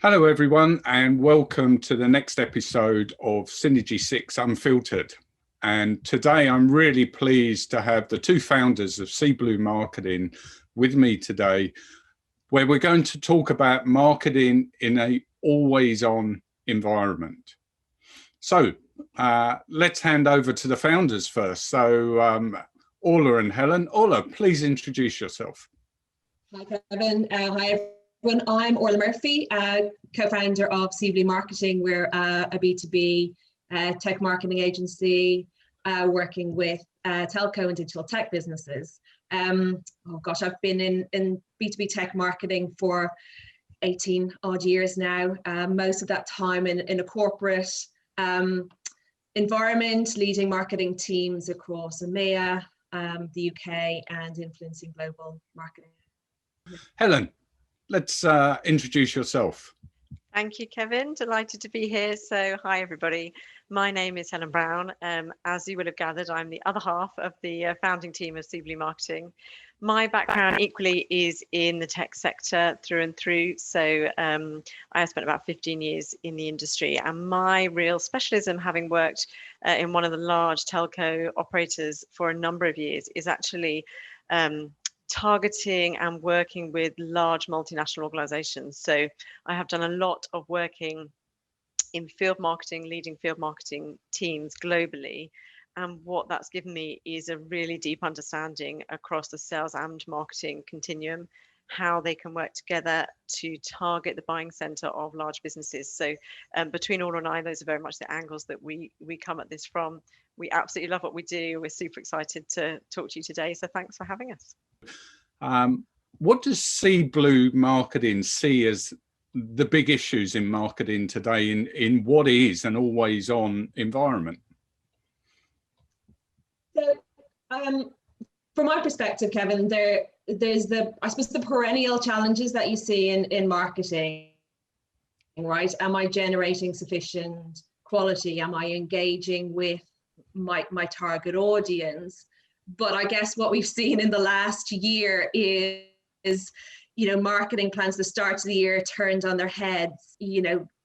Hello everyone, and welcome to the next episode of SynergySix Unfiltered. And today I'm really pleased to have the two founders of SeeBlue Marketing with me today, where we're going to talk about marketing in an always-on environment. So let's hand over to the founders first. So Orla and Helen. Orla, please introduce yourself. Hi Kevin, hi everyone. I'm Orla Murphy, co-founder of SeeBlue Marketing. We're a B2B tech marketing agency working with telco and digital tech businesses. Oh gosh, I've been in B2B tech marketing for 18 odd years now, most of that time in a corporate environment, leading marketing teams across EMEA, the UK, and influencing global marketing. Helen, let's introduce yourself. Thank you, Kevin. Delighted to be here. So hi, everybody. My name is Helen Brown. As you will have gathered, I'm the other half of the founding team of SeeBlue Marketing. My background equally is in the tech sector through and through. So I have spent about 15 years in the industry, and my real specialism, having worked in one of the large telco operators for a number of years, is actually targeting and working with large multinational organizations. So I have done a lot of working in field marketing, leading field marketing teams globally. And what that's given me is a really deep understanding across the sales and marketing continuum, how they can work together to target the buying center of large businesses. So between Orla and I, those are very much the angles that we come at this from. We absolutely love what we do. We're super excited to talk to you today. So thanks for having us. What does SeeBlue Marketing see as the big issues in marketing today in what is an always-on environment? So, from my perspective, Kevin, there's I suppose the perennial challenges that you see in marketing, right? Am I generating sufficient quality? Am I engaging with my target audience? But I guess what we've seen in the last year is marketing plans, the start of the year turned on their heads,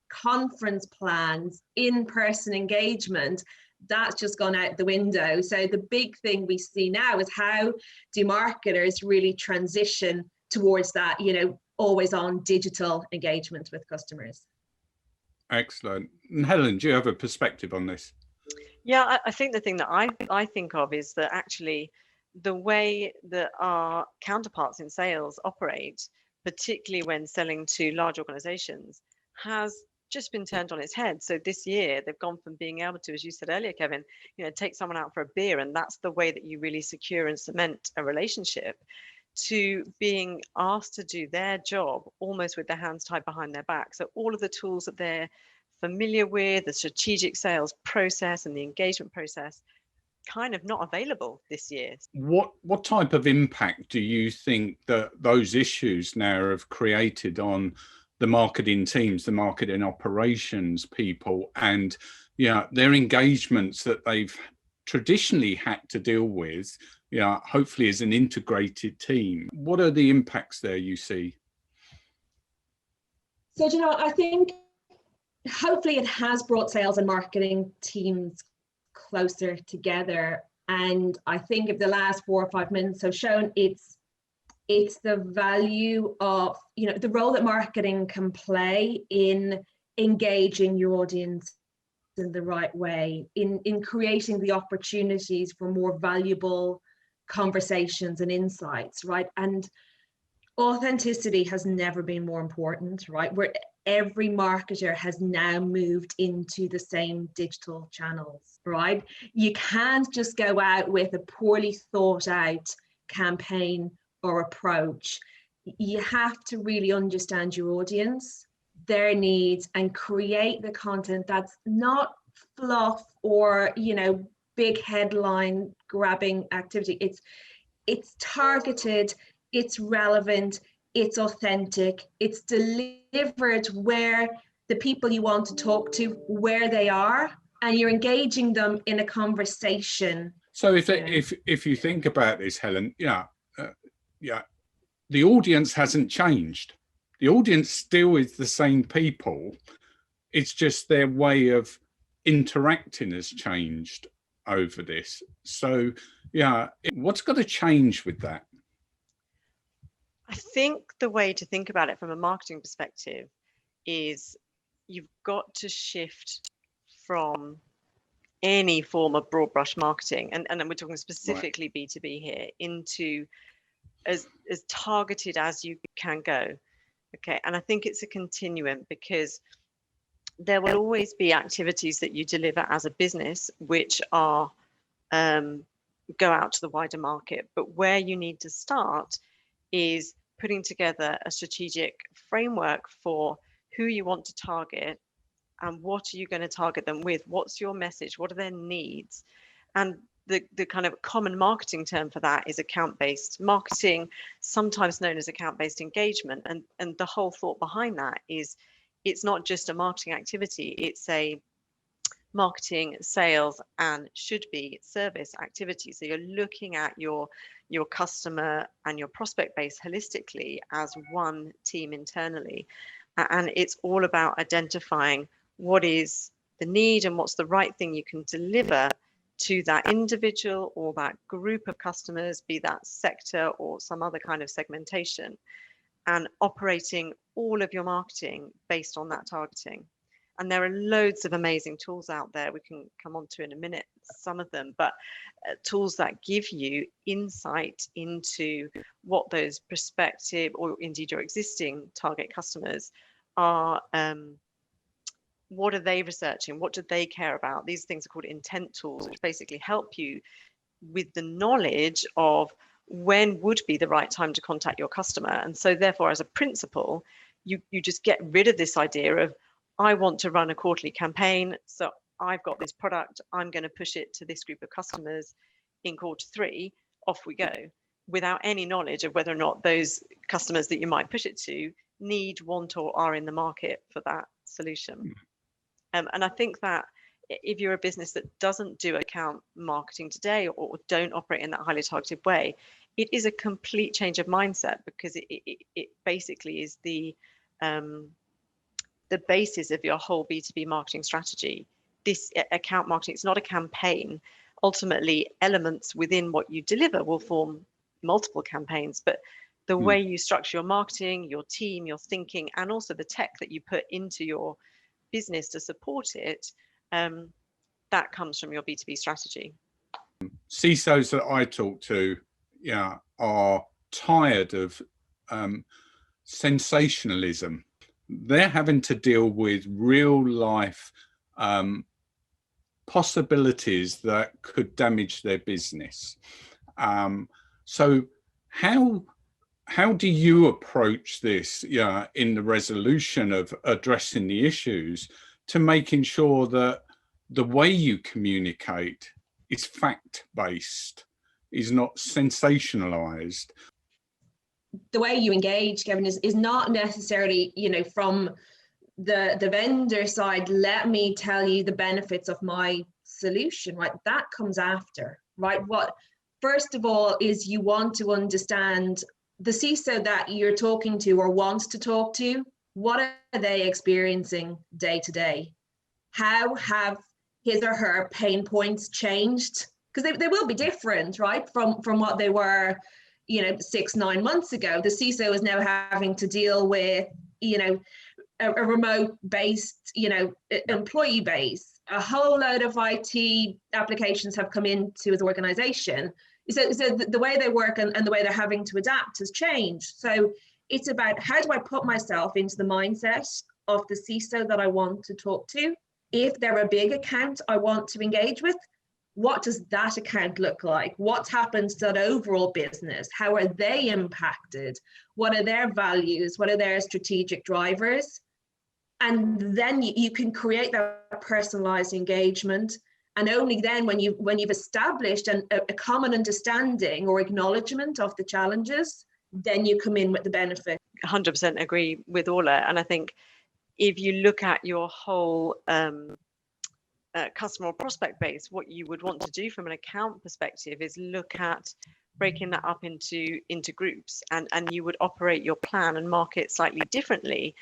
conference plans, in-person engagement, that's just gone out the window. So the big thing we see now is how do marketers really transition towards that, always on digital engagement with customers. Excellent. And Helen, do you have a perspective on this? Yeah, I think the thing that I think of is that actually the way that our counterparts in sales operate, particularly when selling to large organizations, has just been turned on its head. So this year they've gone from being able to, as you said earlier, Kevin, take someone out for a beer, and that's the way that you really secure and cement a relationship, to being asked to do their job almost with their hands tied behind their back. So all of the tools that they're familiar with, the strategic sales process and the engagement process, kind of not available this year. What type of impact do you think that those issues now have created on the marketing teams, the marketing operations people, and their engagements that they've traditionally had to deal with, hopefully as an integrated team? What are the impacts there you see? So, I think hopefully it has brought sales and marketing teams closer together. And I think if the last 4 or 5 minutes have shown, it's the value of, the role that marketing can play in engaging your audience in the right way, in creating the opportunities for more valuable conversations and insights, right? And authenticity has never been more important, right? Where every marketer has now moved into the same digital channels, right? You can't just go out with a poorly thought out campaign or approach. You have to really understand your audience, their needs, and create the content that's not fluff or, big headline grabbing activity. It's targeted, it's relevant, it's authentic, it's delivered where the people you want to talk to, where they are, and you're engaging them in a conversation. So if you think about this, Helen, the audience hasn't changed. the audience still is the same people. It's just their way of interacting has changed over this. So yeah, what's got to change with that? I think the way to think about it from a marketing perspective is you've got to shift from any form of broad brush marketing, and we're talking specifically right. B2B here, into as targeted as you can go. Okay, and I think it's a continuum, because there will always be activities that you deliver as a business which are go out to the wider market, but where you need to start is putting together a strategic framework for who you want to target and what are you going to target them with, what's your message, what are their needs. And the kind of common marketing term for that is account-based marketing, sometimes known as account-based engagement. And the whole thought behind that is it's not just a marketing activity, it's a marketing, sales, and should be service activity. So you're looking at your customer and your prospect base holistically as one team internally. And it's all about identifying what is the need and what's the right thing you can deliver to that individual or that group of customers, be that sector or some other kind of segmentation, and operating all of your marketing based on that targeting. And there are loads of amazing tools out there. We can come on to in a minute, some of them, but tools that give you insight into what those prospective or indeed your existing target customers are. What are they researching? What do they care about? These things are called intent tools, which basically help you with the knowledge of when would be the right time to contact your customer. And so therefore, as a principle, you just get rid of this idea of, I want to run a quarterly campaign, so I've got this product, I'm going to push it to this group of customers in quarter 3, off we go, without any knowledge of whether or not those customers that you might push it to need, want, or are in the market for that solution. And I think that if you're a business that doesn't do account marketing today, or don't operate in that highly targeted way, it is a complete change of mindset, because it basically is the basis of your whole B2B marketing strategy. This account marketing, it's not a campaign. Ultimately, elements within what you deliver will form multiple campaigns, but the way you structure your marketing, your team, your thinking, and also the tech that you put into your business to support it, that comes from your B2B strategy. CISOs that I talk to, are tired of sensationalism. They're having to deal with real life possibilities that could damage their business. So how do you approach this in the resolution of addressing the issues, to making sure that the way you communicate is fact-based, is not sensationalized? The way you engage, Kevin, is not necessarily, from the vendor side, let me tell you the benefits of my solution, right? That comes after, right? What, first of all, is you want to understand the CISO that you're talking to or wants to talk to. What are they experiencing day to day? How have his or her pain points changed? Because they will be different, right? From what they were, 6-9 months ago. The CISO is now having to deal with, a remote based, employee base. A whole load of IT applications have come into his organization. So the way they work and the way they're having to adapt has changed. So it's about, how do I put myself into the mindset of the CISO that I want to talk to? If they're a big account I want to engage with, what does that account look like? What's happened to that overall business? How are they impacted? What are their values? What are their strategic drivers? And then you can create that personalized engagement. And only then, when you've established a common understanding or acknowledgement of the challenges, then you come in with the benefit. 100% agree with Orla. And I think if you look at your whole customer or prospect base, what you would want to do from an account perspective is look at breaking that up into groups, and you would operate your plan and market slightly differently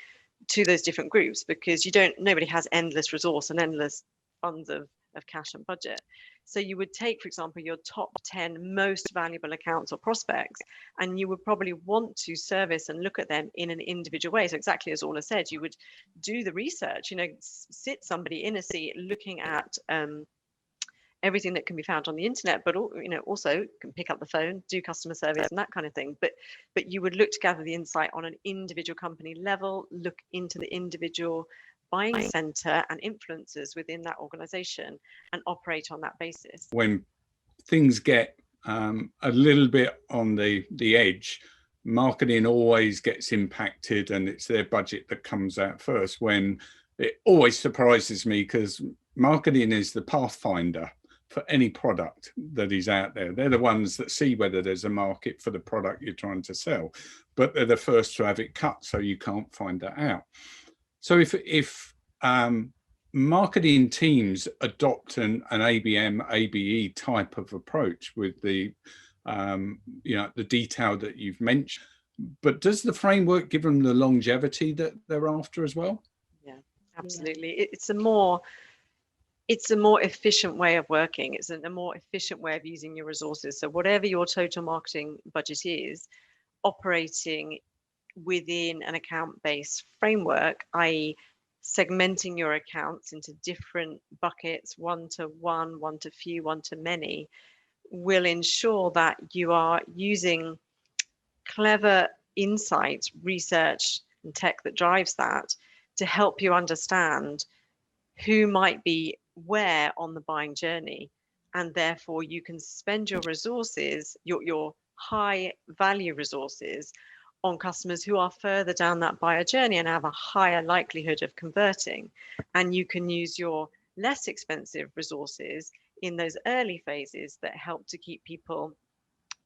to those different groups, because nobody has endless resource and endless funds of cash and budget. So you would take, for example, your top 10 most valuable accounts or prospects, and you would probably want to service and look at them in an individual way. So exactly as Orla said, you would do the research, sit somebody in a seat looking at everything that can be found on the internet, but also can pick up the phone, do customer service and that kind of thing. But you would look to gather the insight on an individual company level, look into the individual buying center and influencers within that organization, and operate on that basis. When things get a little bit on the edge, marketing always gets impacted, and it's their budget that comes out first. When it always surprises me, because marketing is the pathfinder for any product that is out there. They're the ones that see whether there's a market for the product you're trying to sell, but they're the first to have it cut, so you can't find that out. So if marketing teams adopt an ABM, ABE type of approach with the the detail that you've mentioned, but does the framework give them the longevity that they're after as well? Yeah, absolutely. It's a more efficient way of working. It's a more efficient way of using your resources. So whatever your total marketing budget is, operating within an account-based framework, i.e. segmenting your accounts into different buckets, one to one, one to few, one to many, will ensure that you are using clever insights, research and tech that drives that to help you understand who might be where on the buying journey, and therefore you can spend your resources, your high value resources, on customers who are further down that buyer journey and have a higher likelihood of converting. And you can use your less expensive resources in those early phases that help to keep people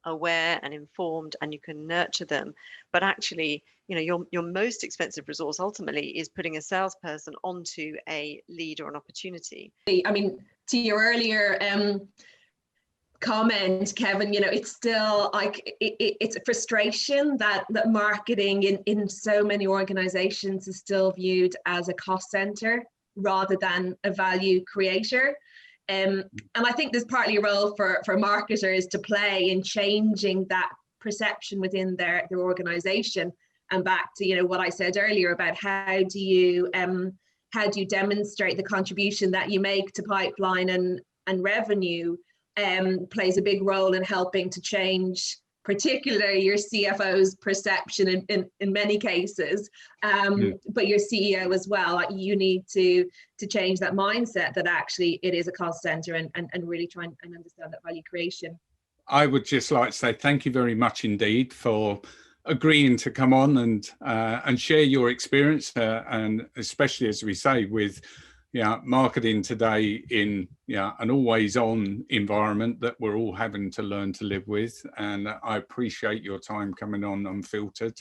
aware and informed, and you can nurture them. But actually, your most expensive resource ultimately is putting a salesperson onto a lead or an opportunity. I mean, to your earlier comment, Kevin, it's still like it's a frustration that marketing in so many organizations is still viewed as a cost center rather than a value creator. And I think there's partly a role for marketers to play in changing that perception within their organization. And back to what I said earlier about how do you demonstrate the contribution that you make to pipeline and revenue plays a big role in helping to change particularly your CFO's perception in many cases, but your CEO as well. Like, you need to change that mindset that actually it is a cost center, and really try and understand that value creation. I would just like to say thank you very much indeed for agreeing to come on and share your experience, and especially, as we say, with marketing today in an always-on environment that we're all having to learn to live with. And I appreciate your time coming on Unfiltered.